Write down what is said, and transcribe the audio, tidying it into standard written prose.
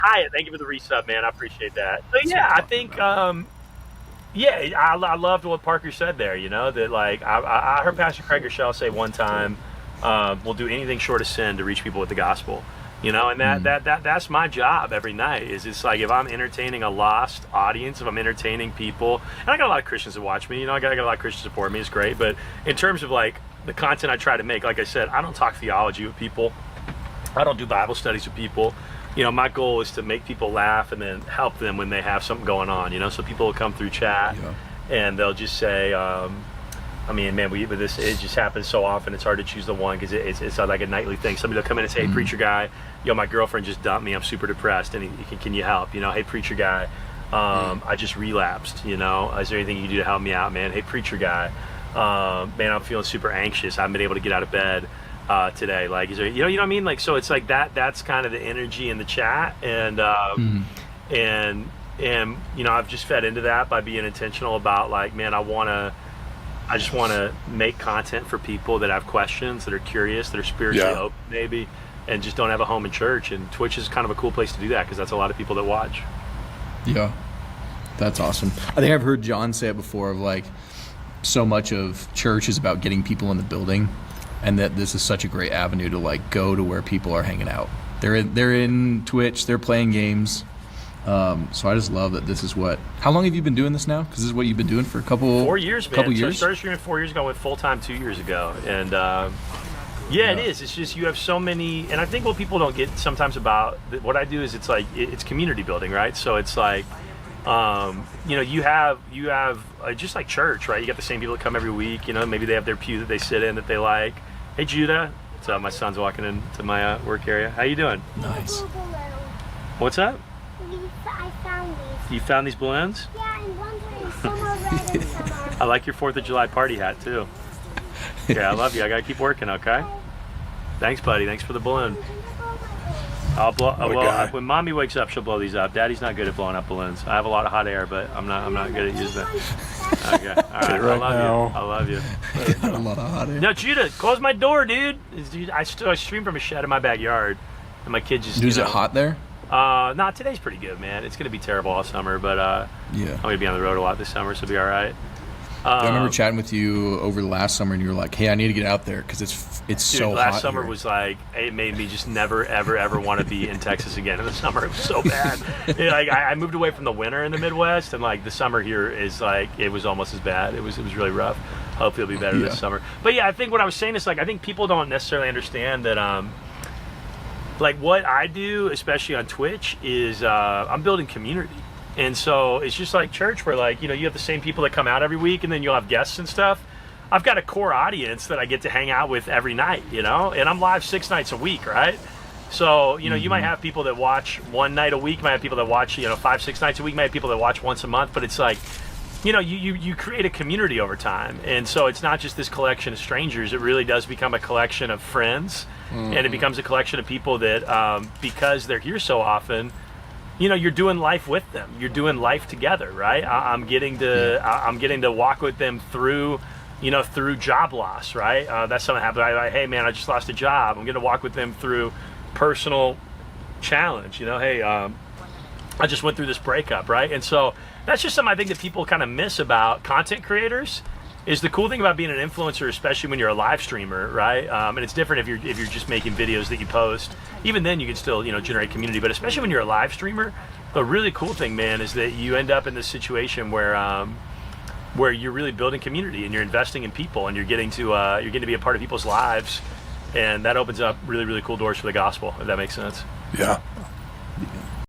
Hi, thank you for the resub, man. I appreciate that. So yeah, I think yeah, I loved what Parker said there. You know that like I heard Pastor Craig Rochelle say one time, "We'll do anything short of sin to reach people with the gospel." You know, and that's my job every night. Is it's like if I'm entertaining a lost audience, if I'm entertaining people, and I got a lot of Christians that watch me. You know, I got a lot of Christians support me. It's great, but in terms of like the content I try to make, like I said, I don't talk theology with people. I don't do Bible studies with people. You know, my goal is to make people laugh and then help them when they have something going on, you know. So people will come through chat and they'll just say, I mean, man, with this, it just happens so often. It's hard to choose the one because it's like a nightly thing. Somebody will come in and say, hey, preacher guy, yo, my girlfriend just dumped me. I'm super depressed. And can you help? You know, hey, preacher guy, I just relapsed. You know, is there anything you can do to help me out, man? Hey, preacher guy, man, I'm feeling super anxious. I haven't been able to get out of bed today. Like, is there, you know what I mean? Like, so it's like that's kind of the energy in the chat. And you know, I've just fed into that by being intentional about like, man, I just want to make content for people that have questions, that are curious, that are spiritually open maybe, and just don't have a home in church. And Twitch is kind of a cool place to do that because that's a lot of people that watch. Yeah, that's awesome. I think I've heard John say it before of like, so much of church is about getting people in the building, and that this is such a great avenue to like go to where people are hanging out. They're in Twitch, they're playing games. So I just love that this is what. How long have you been doing this now? Because this is what you've been doing for 4 years, man. So I started streaming 4 years ago, went full time 2 years ago, and it is. It's just you have so many, and I think what people don't get sometimes about what I do is it's like it's community building, right? So it's like, you know, you have just like church, right? You got the same people that come every week. You know, maybe they have their pew that they sit in that they like. Hey, Judah. What's up? My son's walking into my work area. How you doing? Nice. What's up? I found these. You found these balloons? Yeah, and ones are some are red and some are. I like your 4th of July party hat too. Yeah, I love you. I gotta keep working, okay? Thanks, buddy. Thanks for the balloon. I'll blow. When mommy wakes up, she'll blow these up. Daddy's not good at blowing up balloons. I have a lot of hot air, but I'm not good at using it. Okay. All right. I love you. I got a lot of hot air. No, Judah, close my door, dude. I stream from a shed in my backyard, and my kids just. Is it hot there? Nah, today's pretty good, man. It's gonna be terrible all summer, but I'm gonna be on the road a lot this summer, so it'll be all right. I remember chatting with you over the last summer, and you were like, "Hey, I need to get out there because it's so hot." Last summer here. was like, it made me just never, ever want to be in Texas again in the summer. It was so bad. Like I moved away from the winter in the Midwest, and like the summer here is like it was almost as bad. It was really rough. Hopefully, it'll be better this summer. But yeah, I think what I was saying is like I think people don't necessarily understand that. Like what I do, especially on Twitch, is I'm building community. And so it's just like church where like, you know, you have the same people that come out every week and then you'll have guests and stuff. I've got a core audience that I get to hang out with every night, you know, and I'm live 6 nights a week, right? So, you know, you might have people that watch 1 night a week, you might have people that watch, you know, 5-6 nights a week, you might have people that watch once a month, but it's like, you know, you create a community over time. And so it's not just this collection of strangers, it really does become a collection of friends. And it becomes a collection of people that, because they're here so often, you know, you're doing life with them. You're doing life together, right? I'm getting to walk with them through, you know, through job loss, right? That's something that happened. Hey, man, I just lost a job. I'm going to walk with them through personal challenge. You know, hey, I just went through this breakup, right? And so that's just something I think that people kind of miss about content creators. Is the cool thing about being an influencer, especially when you're a live streamer, right? And it's different if you're just making videos that you post. Even then, you can still, you know, generate community. But especially when you're a live streamer, the really cool thing, man, is that you end up in this situation where you're really building community and you're investing in people and you're getting to be a part of people's lives, and that opens up really, really cool doors for the gospel. If that makes sense. Yeah,